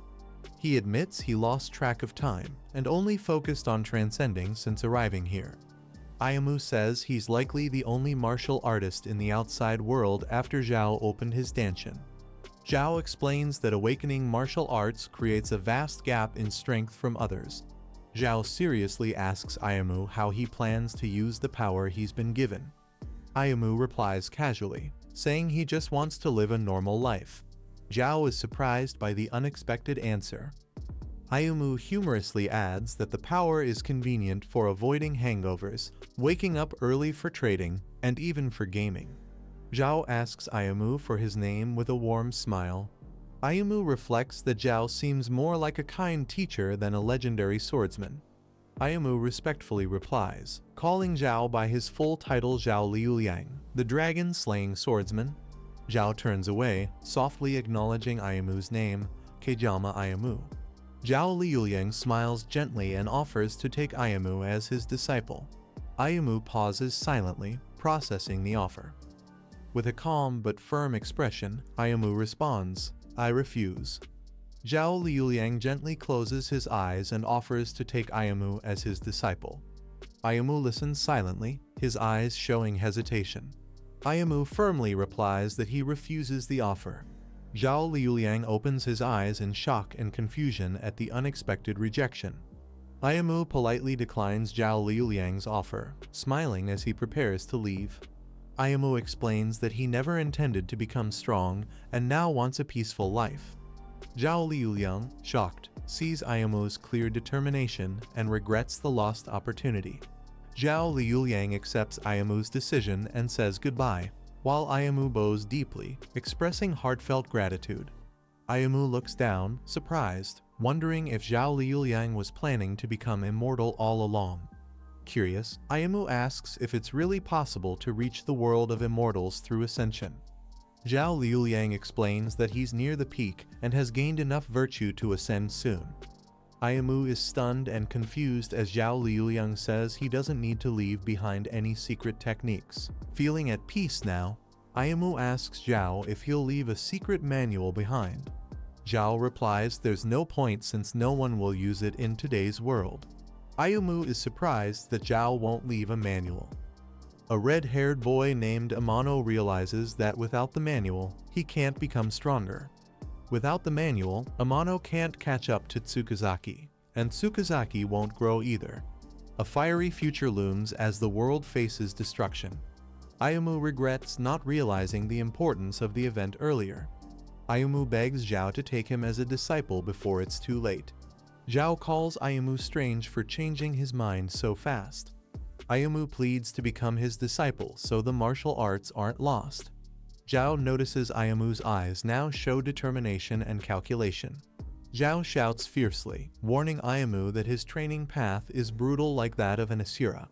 He admits he lost track of time and only focused on transcending since arriving here. Ayumu says he's likely the only martial artist in the outside world after Zhao opened his danshin. Zhao explains that awakening martial arts creates a vast gap in strength from others. Zhao seriously asks Ayumu how he plans to use the power he's been given. Ayumu replies casually, saying he just wants to live a normal life. Zhao is surprised by the unexpected answer. Ayumu humorously adds that the power is convenient for avoiding hangovers, waking up early for trading, and even for gaming. Zhao asks Ayumu for his name with a warm smile. Ayumu reflects that Zhao seems more like a kind teacher than a legendary swordsman. Ayumu respectfully replies, calling Zhao by his full title Zhao Liuliang, the dragon-slaying swordsman. Zhao turns away, softly acknowledging Ayumu's name, Kejama Ayumu. Zhao Liuliang smiles gently and offers to take Ayumu as his disciple. Ayumu pauses silently, processing the offer. With a calm but firm expression, Ayumu responds, "I refuse." Zhao Liuliang gently closes his eyes and offers to take Ayumu as his disciple. Ayumu listens silently, his eyes showing hesitation. Ayumu firmly replies that he refuses the offer. Zhao Liuliang opens his eyes in shock and confusion at the unexpected rejection. Ayumu politely declines Zhao Liuliang's offer, smiling as he prepares to leave. Ayumu explains that he never intended to become strong and now wants a peaceful life. Zhao Liuliang, shocked, sees Ayumu's clear determination and regrets the lost opportunity. Zhao Liuliang accepts Ayumu's decision and says goodbye, while Ayumu bows deeply, expressing heartfelt gratitude. Ayumu looks down, surprised, wondering if Zhao Liuliang was planning to become immortal all along. Curious, Ayumu asks if it's really possible to reach the world of immortals through ascension. Zhao Liuliang explains that he's near the peak and has gained enough virtue to ascend soon. Ayumu is stunned and confused as Zhao Liuliang says he doesn't need to leave behind any secret techniques. Feeling at peace now, Ayumu asks Zhao if he'll leave a secret manual behind. Zhao replies there's no point since no one will use it in today's world. Ayumu is surprised that Zhao won't leave a manual. A red-haired boy named Amano realizes that without the manual, he can't become stronger. Without the manual, Amano can't catch up to Tsukazaki, and Tsukazaki won't grow either. A fiery future looms as the world faces destruction. Ayumu regrets not realizing the importance of the event earlier. Ayumu begs Zhao to take him as a disciple before it's too late. Zhao calls Ayumu strange for changing his mind so fast. Ayumu pleads to become his disciple so the martial arts aren't lost. Zhao notices Ayumu's eyes now show determination and calculation. Zhao shouts fiercely, warning Ayumu that his training path is brutal like that of an Asura.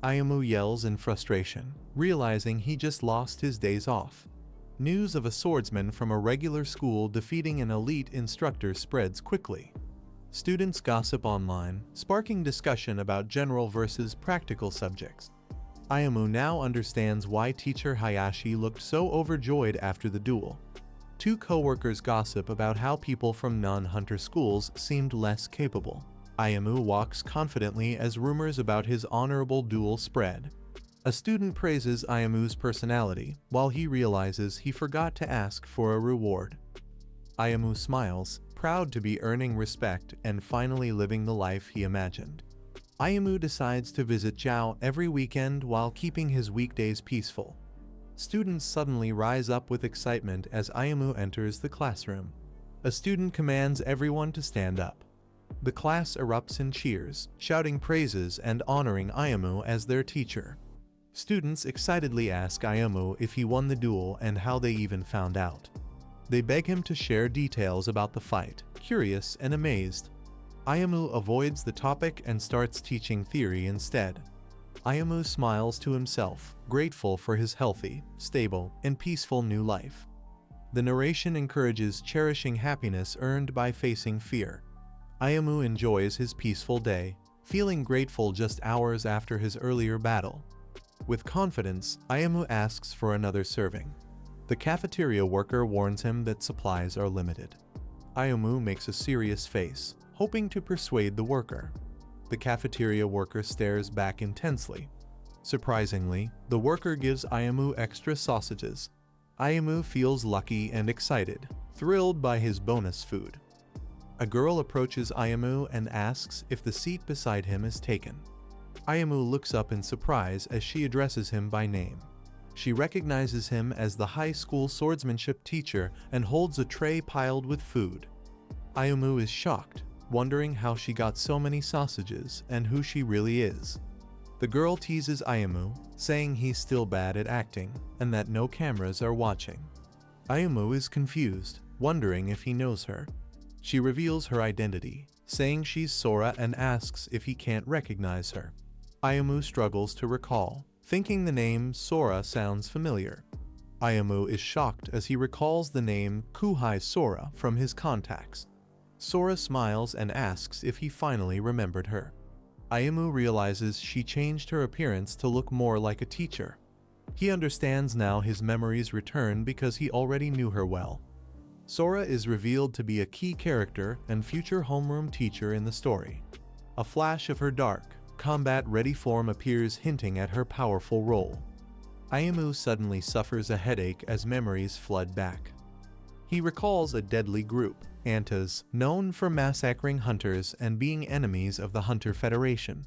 Ayumu yells in frustration, realizing he just lost his days off. News of a swordsman from a regular school defeating an elite instructor spreads quickly. Students gossip online, sparking discussion about general versus practical subjects. Ayumu now understands why teacher Hayashi looked so overjoyed after the duel. Two co-workers gossip about how people from non-hunter schools seemed less capable. Ayumu walks confidently as rumors about his honorable duel spread. A student praises Ayumu's personality, while he realizes he forgot to ask for a reward. Ayumu smiles, proud to be earning respect and finally living the life he imagined. Ayumu decides to visit Zhao every weekend while keeping his weekdays peaceful. Students suddenly rise up with excitement as Ayumu enters the classroom. A student commands everyone to stand up. The class erupts in cheers, shouting praises and honoring Ayumu as their teacher. Students excitedly ask Ayumu if he won the duel and how they even found out. They beg him to share details about the fight, curious and amazed. Ayumu avoids the topic and starts teaching theory instead. Ayumu smiles to himself, grateful for his healthy, stable, and peaceful new life. The narration encourages cherishing happiness earned by facing fear. Ayumu enjoys his peaceful day, feeling grateful just hours after his earlier battle. With confidence, Ayumu asks for another serving. The cafeteria worker warns him that supplies are limited. Ayumu makes a serious face, hoping to persuade the worker. The cafeteria worker stares back intensely. Surprisingly, the worker gives Ayamu extra sausages. Ayamu feels lucky and excited, thrilled by his bonus food. A girl approaches Ayamu and asks if the seat beside him is taken. Ayamu looks up in surprise as she addresses him by name. She recognizes him as the high school swordsmanship teacher and holds a tray piled with food. Ayamu is shocked, wondering how she got so many sausages and who she really is. The girl teases Ayamu, saying he's still bad at acting and that no cameras are watching. Ayamu is confused, wondering if he knows her. She reveals her identity, saying she's Sora and asks if he can't recognize her. Ayamu struggles to recall, thinking the name Sora sounds familiar. Ayamu is shocked as he recalls the name Kuhai Sora from his contacts. Sora smiles and asks if he finally remembered her. Ayamu realizes she changed her appearance to look more like a teacher. He understands now his memories return because he already knew her well. Sora is revealed to be a key character and future homeroom teacher in the story. A flash of her dark, combat-ready form appears, hinting at her powerful role. Ayamu suddenly suffers a headache as memories flood back. He recalls a deadly group, Antas, known for massacring hunters and being enemies of the Hunter Federation.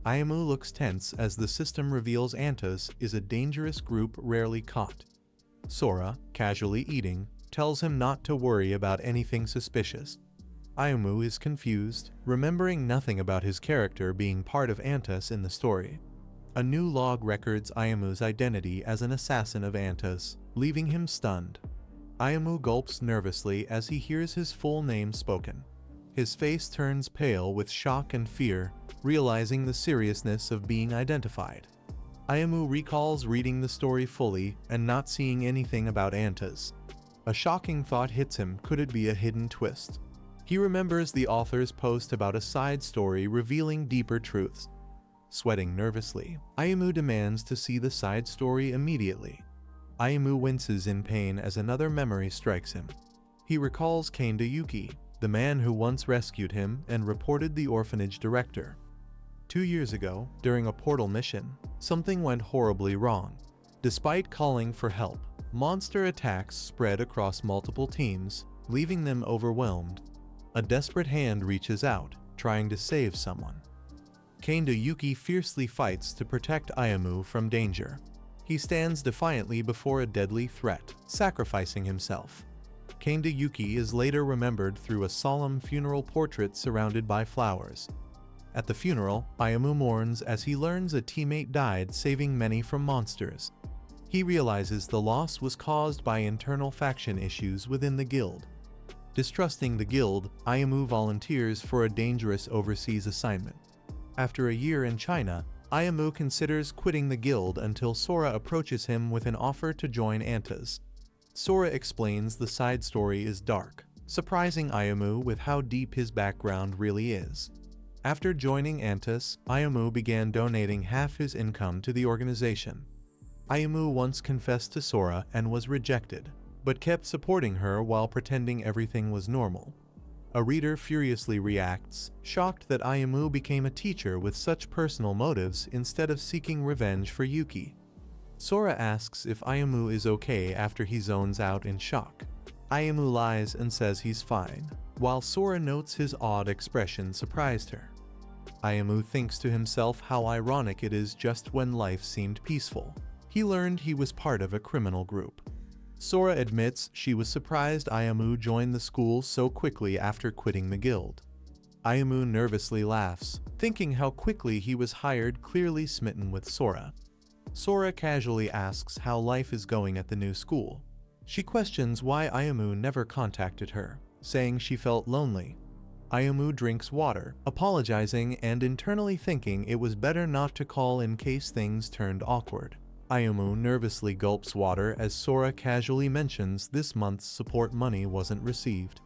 Ayamu looks tense as the system reveals Antas is a dangerous group rarely caught. Sora, casually eating, tells him not to worry about anything suspicious. Ayamu is confused, remembering nothing about his character being part of Antas in the story. A new log records Ayamu's identity as an assassin of Antas, leaving him stunned. Ayamu gulps nervously as he hears his full name spoken. His face turns pale with shock and fear, realizing the seriousness of being identified. Ayamu recalls reading the story fully and not seeing anything about Antas. A shocking thought hits him: could it be a hidden twist? He remembers the author's post about a side story revealing deeper truths. Sweating nervously, Ayamu demands to see the side story immediately. Ayamu winces in pain as another memory strikes him. He recalls Kanda Yuki, the man who once rescued him and reported the orphanage director. 2 years ago, during a portal mission, something went horribly wrong. Despite calling for help, monster attacks spread across multiple teams, leaving them overwhelmed. A desperate hand reaches out, trying to save someone. Kanda Yuki fiercely fights to protect Ayamu from danger. He stands defiantly before a deadly threat, sacrificing himself. Kanda Yuki is later remembered through a solemn funeral portrait surrounded by flowers. At the funeral, Ayamu mourns as he learns a teammate died, saving many from monsters. He realizes the loss was caused by internal faction issues within the guild. Distrusting the guild, Ayamu volunteers for a dangerous overseas assignment. After a year in China, Ayamu considers quitting the guild until Sora approaches him with an offer to join Antas. Sora explains the side story is dark, surprising Ayamu with how deep his background really is. After joining Antas, Ayamu began donating half his income to the organization. Ayamu once confessed to Sora and was rejected, but kept supporting her while pretending everything was normal. A reader furiously reacts, shocked that Ayamu became a teacher with such personal motives instead of seeking revenge for Yuki. Sora asks if Ayamu is okay after he zones out in shock. Ayamu lies and says he's fine, while Sora notes his odd expression surprised her. Ayamu thinks to himself how ironic it is just when life seemed peaceful. He learned he was part of a criminal group. Sora admits she was surprised Ayamu joined the school so quickly after quitting the guild. Ayamu nervously laughs, thinking how quickly he was hired, clearly smitten with Sora. Sora casually asks how life is going at the new school. She questions why Ayamu never contacted her, saying she felt lonely. Ayamu drinks water, apologizing and internally thinking it was better not to call in case things turned awkward. Ayamu nervously gulps water as Sora casually mentions this month's support money wasn't received.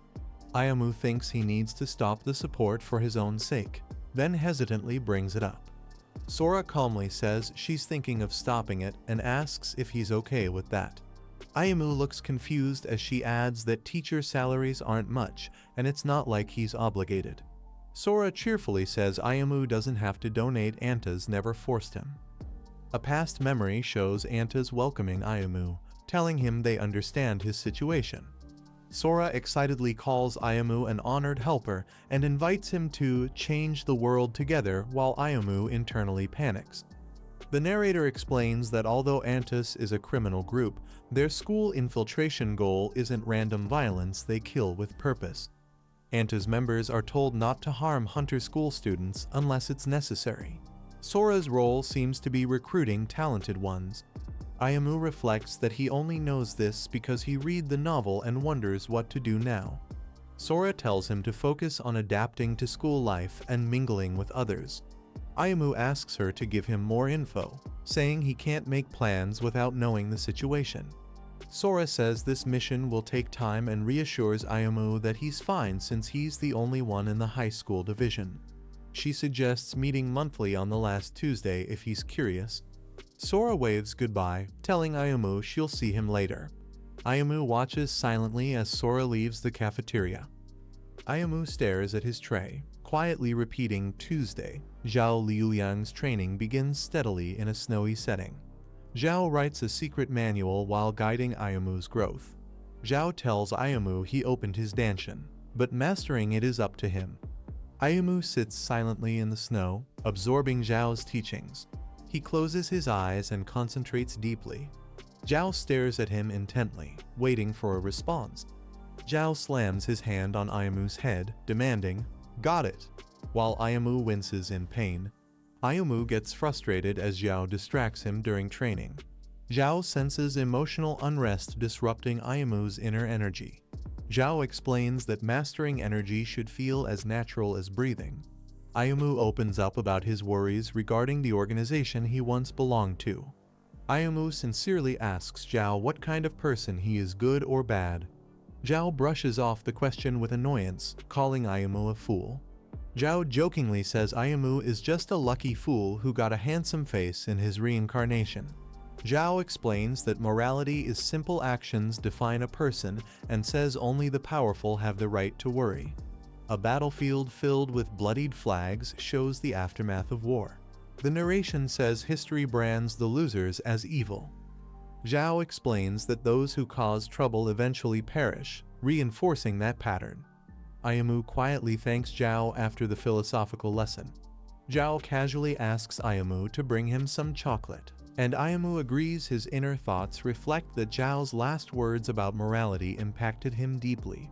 Ayamu thinks he needs to stop the support for his own sake, then hesitantly brings it up. Sora calmly says she's thinking of stopping it and asks if he's okay with that. Ayamu looks confused as she adds that teacher salaries aren't much and it's not like he's obligated. Sora cheerfully says Ayamu doesn't have to donate, Antas never forced him. A past memory shows Antas welcoming Ayamu, telling him they understand his situation. Sora excitedly calls Ayamu an honored helper and invites him to change the world together while Ayamu internally panics. The narrator explains that although Antas is a criminal group, their school infiltration goal isn't random violence they kill with purpose. Antas members are told not to harm Hunter School students unless it's necessary. Sora's role seems to be recruiting talented ones. Ayamu reflects that he only knows this because he read the novel and wonders what to do now. Sora tells him to focus on adapting to school life and mingling with others. Ayamu asks her to give him more info, saying he can't make plans without knowing the situation. Sora says this mission will take time and reassures Ayamu that he's fine since he's the only one in the high school division. She suggests meeting monthly on the last Tuesday if he's curious. Sora waves goodbye, telling Ayamu she'll see him later. Ayamu watches silently as Sora leaves the cafeteria. Ayamu stares at his tray, quietly repeating Tuesday. Zhao Liuyang's training begins steadily in a snowy setting. Zhao writes a secret manual while guiding Ayamu's growth. Zhao tells Ayamu he opened his danshin, but mastering it is up to him. Ayamu sits silently in the snow, absorbing Zhao's teachings. He closes his eyes and concentrates deeply. Zhao stares at him intently, waiting for a response. Zhao slams his hand on Ayamu's head, demanding, "Got it!" While Ayamu winces in pain. Ayamu gets frustrated as Zhao distracts him during training. Zhao senses emotional unrest disrupting Ayamu's inner energy. Zhao explains that mastering energy should feel as natural as breathing. Ayamu opens up about his worries regarding the organization he once belonged to. Ayamu sincerely asks Zhao what kind of person he is, good or bad. Zhao brushes off the question with annoyance, calling Ayamu a fool. Zhao jokingly says Ayamu is just a lucky fool who got a handsome face in his reincarnation. Zhao explains that morality is simple actions define a person and says only the powerful have the right to worry. A battlefield filled with bloodied flags shows the aftermath of war. The narration says history brands the losers as evil. Zhao explains that those who cause trouble eventually perish, reinforcing that pattern. Ayamu quietly thanks Zhao after the philosophical lesson. Zhao casually asks Ayamu to bring him some chocolate, and Ayamu agrees. His inner thoughts reflect that Zhao's last words about morality impacted him deeply.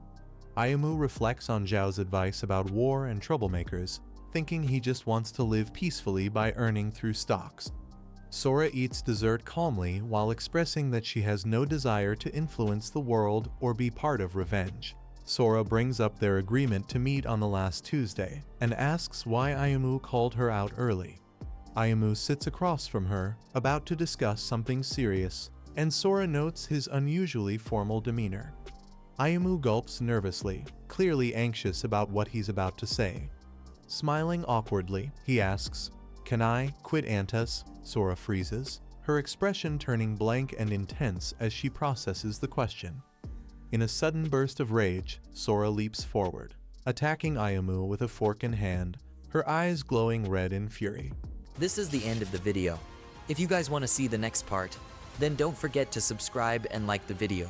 Ayamu reflects on Zhao's advice about war and troublemakers, thinking he just wants to live peacefully by earning through stocks. Sora eats dessert calmly while expressing that she has no desire to influence the world or be part of revenge. Sora brings up their agreement to meet on the last Tuesday and asks why Ayamu called her out early. Ayamu sits across from her, about to discuss something serious, and Sora notes his unusually formal demeanor. Ayamu gulps nervously, clearly anxious about what he's about to say. Smiling awkwardly, he asks, "Can I quit Antas?" Sora freezes, her expression turning blank and intense as she processes the question. In a sudden burst of rage, Sora leaps forward, attacking Ayamu with a fork in hand, her eyes glowing red in fury. This is the end of the video. If you guys want to see the next part, then don't forget to subscribe and like the video.